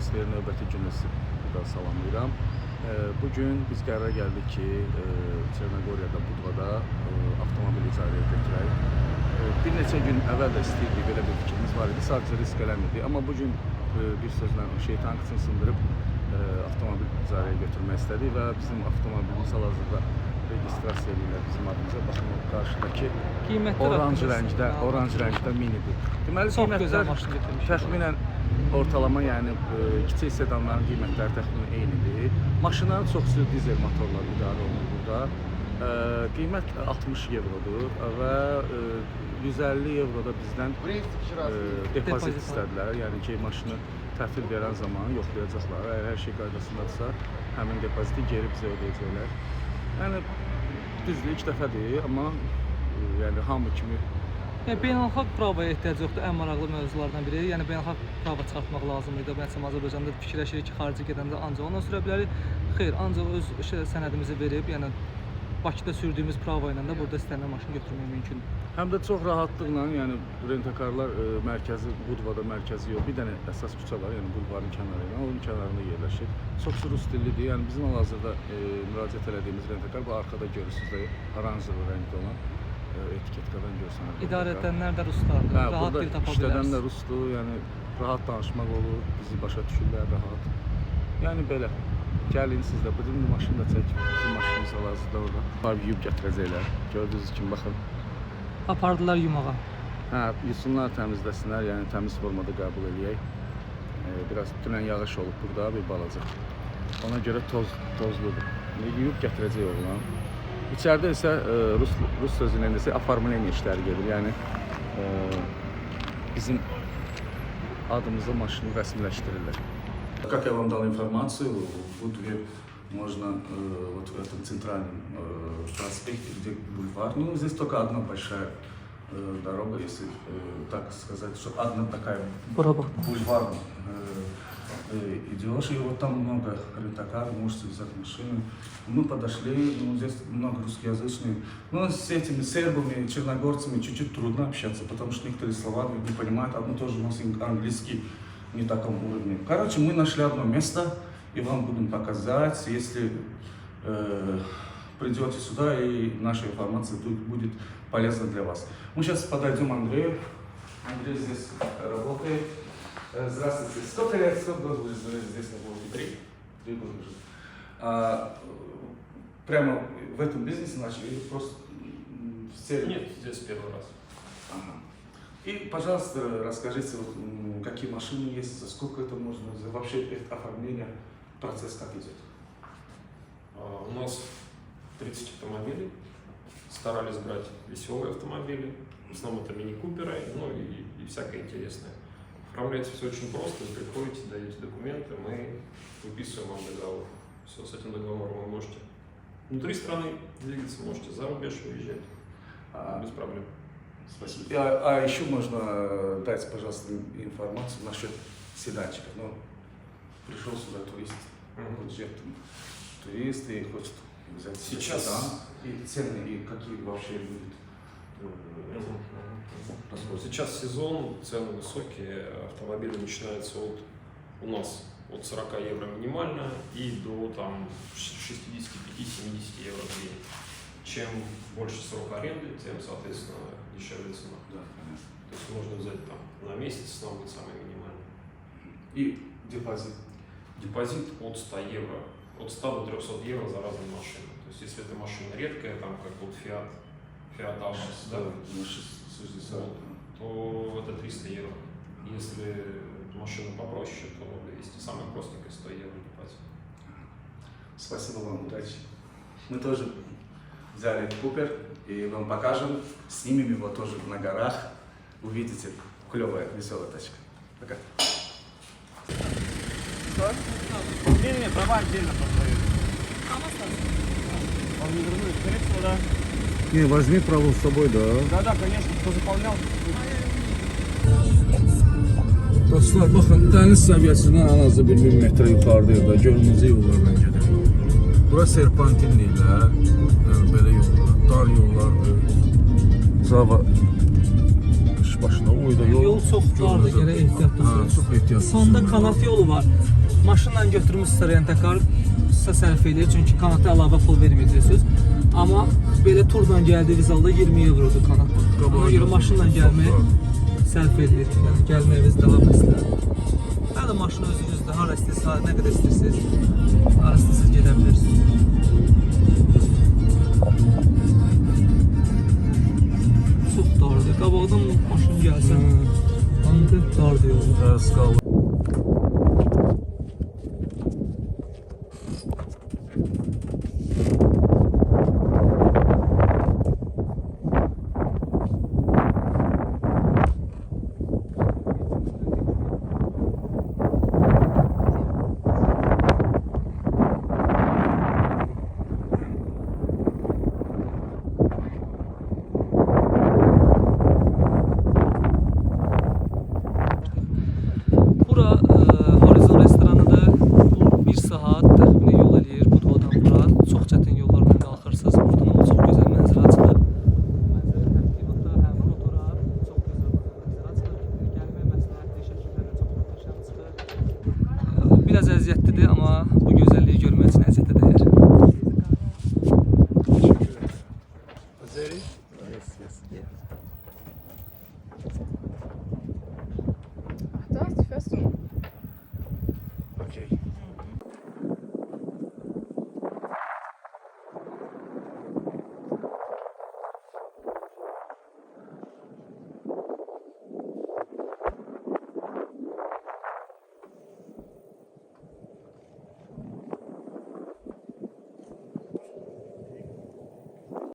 Atmosfer növbəti günü sizi burada salamlayıram. Bugün biz qərara gəldik ki, Çernogoriyada, Budvada avtomobil icarəyə götürək. Bir neçə gün əvvəl də istəyirdik, belə bir fikrimiz var idi, sadəcə risk eləmirdik. Amma bugün bir sözlə şeytan qısını sındırıb avtomobil icarəyə götürmək istədik və bizim avtomobilimiz hal-hazırda registrasiya edirlər bizim adımıza. Baxın, o qarşıdakı oranj rəngdə minidir. Deməli, qiymətlər təxminən ortalama, yəni kiçik sedanların qiymətləri təxminən eynidir. Maşınların çoxsu dizel motorlar idarə olunur burada. Qiymət 60 evrodur və 150 evroda bizdən depozit istədilər. Yəni ki, maşını təhvil verən zaman yoxlayacaqlar. Əgər hər şey qaydasındadırsa, həmin depoziti geri bizə ödəyəcəklər. Yəni, düzdür, ilk dəfədir, amma yəni, hamı kimi... Beynəlxalq pravaya ehtiyac yoxdur, ən maraqlı mövzulardan biri. Yəni, beynəlxalq prava çıxartmaq lazım idi. Məsələn, Azərbaycanda fikirləşirik ki, xarici gedəndə ancaq ondan sürə bilərik. Xeyr, ancaq öz sənədimizi verib, yəni Bakıda sürdüyümüz prava ilə də burada istənilən maşını götürmək mümkündür. Həm də çox rahatlıqla, yəni rentakarlar mərkəzi, Budvada mərkəzi yox, bir dənə əsas küçə var, yəni bulvarın kənarı ilə, onun kənarında yerləşir. Çox rus dillidir, yəni bizim hal-hazırda müraciət elədiyimiz rentakar, bu arxada görürsünüz də oranjlı rəngdə olan etiketkadan görsənir. İdarə edənlər də ruslardır, rahat dil tapa bilərsiniz. İşləyən də rusdur, yəni rahat danışmaq olur, bizi başa düşürlər rahat. Yəni belə. Gəlin siz də, bizim maşını da çək, bizim maşınımız hal-hazırda orada. Var yuyub gətirəcəklər, gördüyünüz kimi, baxın. Apardılar yumağa. Hə, yusunlar təmizləsinlər, yəni təmiz formada qəbul edək. Biraz dünən yağış olub burada, bir balaca. Ona görə tozludur. Yuyub gətirəcək oğlan. İçəridə isə rus sözündən isə оформление işləri gedir, yəni bizim adımıza maşını rəsmiləşdirirlər. Как я вам дал информацию, в Будве можно вот в этом центральном проспекте, где бульвар. Ну, здесь только одна большая дорога, если так сказать, что одна такая бульвар идешь, и вот там много рентакаров, можете взять машину. Мы подошли, ну, здесь много русскоязычных. Но с этими сербами, черногорцами чуть-чуть трудно общаться, потому что некоторые слова не понимают, одно тоже у нас английский не таком уровне. Короче, мы нашли одно место, и вам будем показать, если придете сюда, и наша информация будет полезна для вас. Мы сейчас подойдем к Андрею. Андрей здесь работает. Здравствуйте. Сколько лет здесь работаете? Три года уже. Прямо в этом бизнесе начали или просто все? Нет, здесь первый раз. Ага. И, пожалуйста, расскажите, какие машины есть, за сколько это можно, вообще это оформление, процесс как идет? У нас 30 автомобилей. Старались брать веселые автомобили. В основном это мини-куперы, ну и всякое интересное. Оформляется все очень просто. Вы приходите, даете документы, мы выписываем вам договор. Все, с этим договором вы можете внутри страны двигаться, можете за рубеж уезжать. Без проблем. Спасибо. А еще можно дать, пожалуйста, информацию насчет седанчиков. Ну, пришел сюда турист, турист и хочет взять сейчас седан. И цены, и какие вообще будут? Сейчас сезон, цены высокие, автомобили начинаются у нас от 40 евро минимально и до там 65-70 евро в день. Чем больше срок аренды, тем, соответственно, дешевле цена. Да, то есть можно взять там на месяц, цена будет самая минимальная. И депозит? Депозит от 100 евро, от 100 до 300 евро за разные машины. То есть если эта машина редкая, там как вот Fiat Alfa, да, вот, то это 300 евро. Если машина попроще, то 200. Самая простенькая 100 евро депозит. Спасибо вам, удачи. Мы тоже взяли Купер и вам покажем, снимем его тоже на горах, увидите, клевая, веселая тачка. Пока. Что? Не, права отдельно поставили. Он не вернул, скорее всего, да. Не, возьми праву с собой, да. Да, конечно, кто заполнял. Dostlar, baxın, dəniz səviyyəsindən en az 1000 metre yuxarıda yerdə, gölümüzü yollarla gedir. Bura serpantinli ilə, yəni belə yollar, dar yollardır. Zava başına. O da yol. Yol çox dardır, gərək ehtiyatlı Ha, sürəsiniz. çox ehtiyatlı. Sonda kanat yolu var. Maşınla götürmüsünüzsə rent-a-car sizə sərf edir, çünki kanata əlavə pul verməyəcəksiniz. Amma belə turla gəldiyiniz halda 20 eurodur kanat. Ona görə maşınla gəlmək sərf edilir. Yəni gəlməyiniz daha məsləhətdir. Hələ maşın özünüzdə, hara istəyirsiniz, nə qədər istəyirsiniz, hara istəyirsiniz gedə bilirsiniz. Çox dardır. Qabaqdan maşın gəlsə, ancaq dardır yolu. Tərs qalır. Bura Horizon restoranıdır. Bu 1 saat təxmini yol eləyir Budvadan bura. Çox çətin yollardan qalxırsınız. Buradan amma çox gözəl mənzərə açılır. Mənzərə həm klimata, həm motora çox gözəl mənzərə açılır. Gəlmək məsləhətli şəkillərdə çox möhtəşəm çıxır. Biraz əziyyətlidir, amma bu gözəlliyi görmək üçün əziyyətə dəyər.